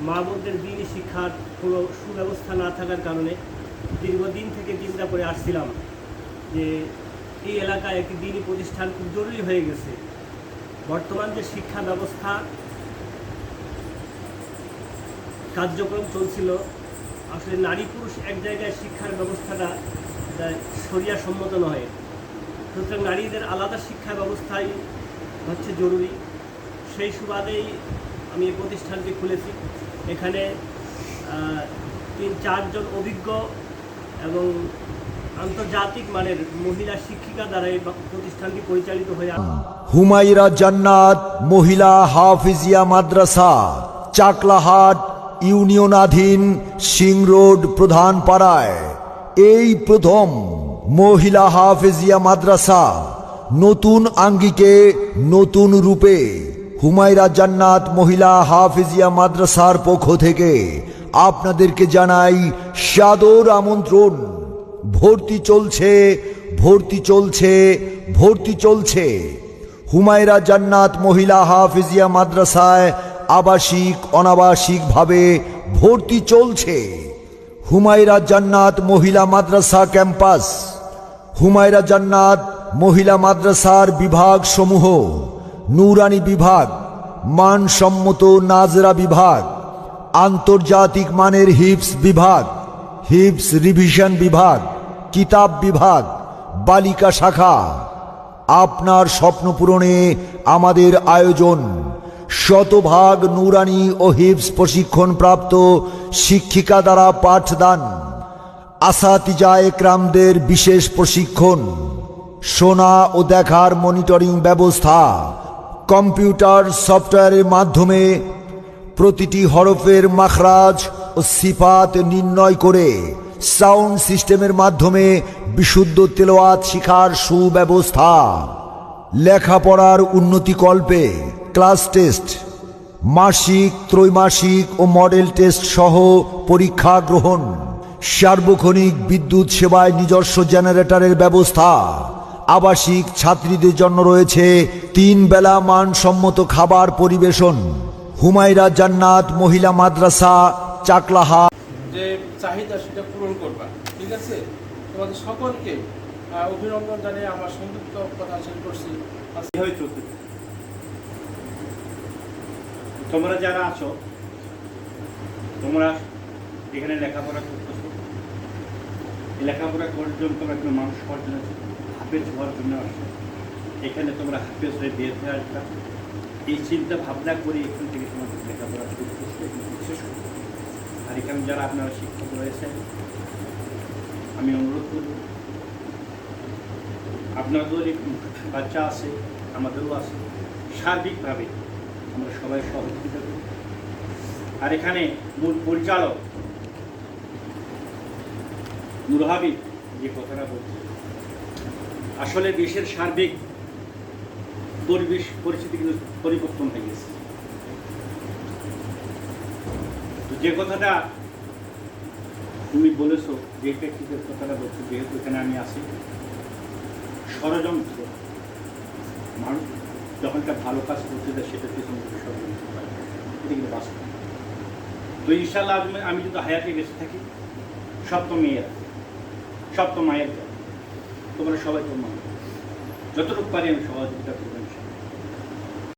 মা বোনদের দিনই শিক্ষার কোনো সুব্যবস্থা না থাকার কারণে দীর্ঘদিন থেকে চিন্তা করে আসছিলাম যে এই এলাকায় একটি দিনই প্রতিষ্ঠান খুব জরুরি হয়ে গেছে। বর্তমান যে শিক্ষা ব্যবস্থা কার্যক্রম চলছিল, আসলে নারী পুরুষ এক জায়গায় শিক্ষার ব্যবস্থাটা শরিয়া সম্মত নয়। সুতরাং নারীদের আলাদা শিক্ষা ব্যবস্থাই হচ্ছে জরুরি। সেই সুবাদেই আমি এই প্রতিষ্ঠানটি খুলেছি। এখানে 3-4 জন অভিজ্ঞ এবং আন্তর্জাতিক মানের মহিলা শিক্ষিকা দ্বারা এই প্রতিষ্ঠানটি পরিচালিত হয়ে হুমায়রা জান্নাত মহিলা হাফিজিয়া মাদ্রাসা, চাকলাহাট ইউনিয়নাধীন সিং রোড প্রধান পাড়ায় এই প্রথম মহিলা হাফিজিয়া মাদ্রাসা। নতুন আঙ্গিকে নতুন রূপে হুমায়রা জান্নাত মহিলা হাফিজিয়া মাদ্রাসার পক্ষ থেকে আপনাদেরকে জানাই সাদর আমন্ত্রণ। ভর্তি চলছে, ভর্তি চলছে, ভর্তি চলছে। হুমায়রা জান্নাত মহিলা হাফিজিয়া মাদ্রাসায় আবাসিক অনাবাসিকভাবে ভর্তি চলছে। হুমায়রা জান্নাত মহিলা মাদ্রাসা ক্যাম্পাস। হুমায়রা জান্নাত মহিলা মাদ্রাসার বিভাগ সমূহ: নুরানি বিভাগ, মানসম্মত নাজরা বিভাগ, আন্তর্জাতিক মানের হিফজ বিভাগ, হিফজ রিভিশন বিভাগ, কিতাব বিভাগ, বালিকা শাখা। আপনার স্বপ্ন পূরণে আমাদের আয়োজন। শতভাগ নুরানি ও হিফজ প্রশিক্ষণপ্রাপ্ত শিক্ষিকা দ্বারা পাঠদান, আসাতিজা একরামদের বিশেষ প্রশিক্ষণ, শোনা ও দেখার মনিটরিং ব্যবস্থা, কম্পিউটার সফটওয়্যারের মাধ্যমে প্রতিটি হরফের মাখরাজ ও সিফাত নির্ণয় করে সাউন্ড সিস্টেমের মাধ্যমে বিশুদ্ধ তেলাওয়াত শিখার সুব্যবস্থা, লেখাপড়ার উন্নতিকল্পে ক্লাস টেস্ট, মাসিক, ত্রৈমাসিক ও মডেল টেস্ট সহ পরীক্ষা গ্রহণ, সার্বক্ষণিক বিদ্যুৎ সেবায় নিজস্ব জেনারেটরের ব্যবস্থা। আবাসিক ছাত্রীদের জন্য রয়েছে 3 বেলা মানসম্মত খাবার পরিবেশন। হুমায়রা জান্নাত মহিলা মাদ্রাসা, চাকলাহা। যে চাহিদা সেটা পূরণ করবা, ঠিক আছে? তোমাদের সকলকে অভিনন্দন জানিয়ে আমার সংযুক্ত কথা শেষ করছি। তোমরা যারা আছো, তোমরা এখানে লেখাপড়া করতেছো, লেখাপড়া করার জন্য তোমরা কোনো মানুষ হওয়ার জন্য, হাফেজ হওয়ার জন্য আসছো। এখানে তোমরা হাফেজ হয়ে বের হয়ে আসবা, এই চিন্তা ভাবনা করে এখান থেকে তোমাদের লেখাপড়া শুরু করছে, শেষ করবে। আর এখানে যারা আপনারা শিক্ষক রয়েছেন, আমি অনুরোধ করব, আপনাদের বাচ্চা আছে, আমাদেরও আছে, সার্বিকভাবে আমরা সবাই সহযোগিতা করি। আর এখানে মূল পরিচালক নূর হাবিব যে কথাটা বলছে, আসলে দেশের সার্বিক পরিবেশ পরিস্থিতি কিন্তু পরিবর্তন হয়ে গেছে। তো যে কথাটা তুমি বলেছো, যে প্রেক্ষিতের কথাটা বলছো, যেহেতু এখানে আমি আছি, ষড়যন্ত্র মানুষ যখন একটা ভালো কাজ করতে দেয় সেটা পিছনে ষড়যন্ত্র হয়, এটা কিন্তু বাস্তব। তো ইনশাল্লাহ আমি যদি হায়াতে বেঁচে থাকি, সব তো মেয়েরা, সব তো মায়ের, তোমরা সবাই তোমার যতটুকু পারি আমি সহযোগিতা করবো।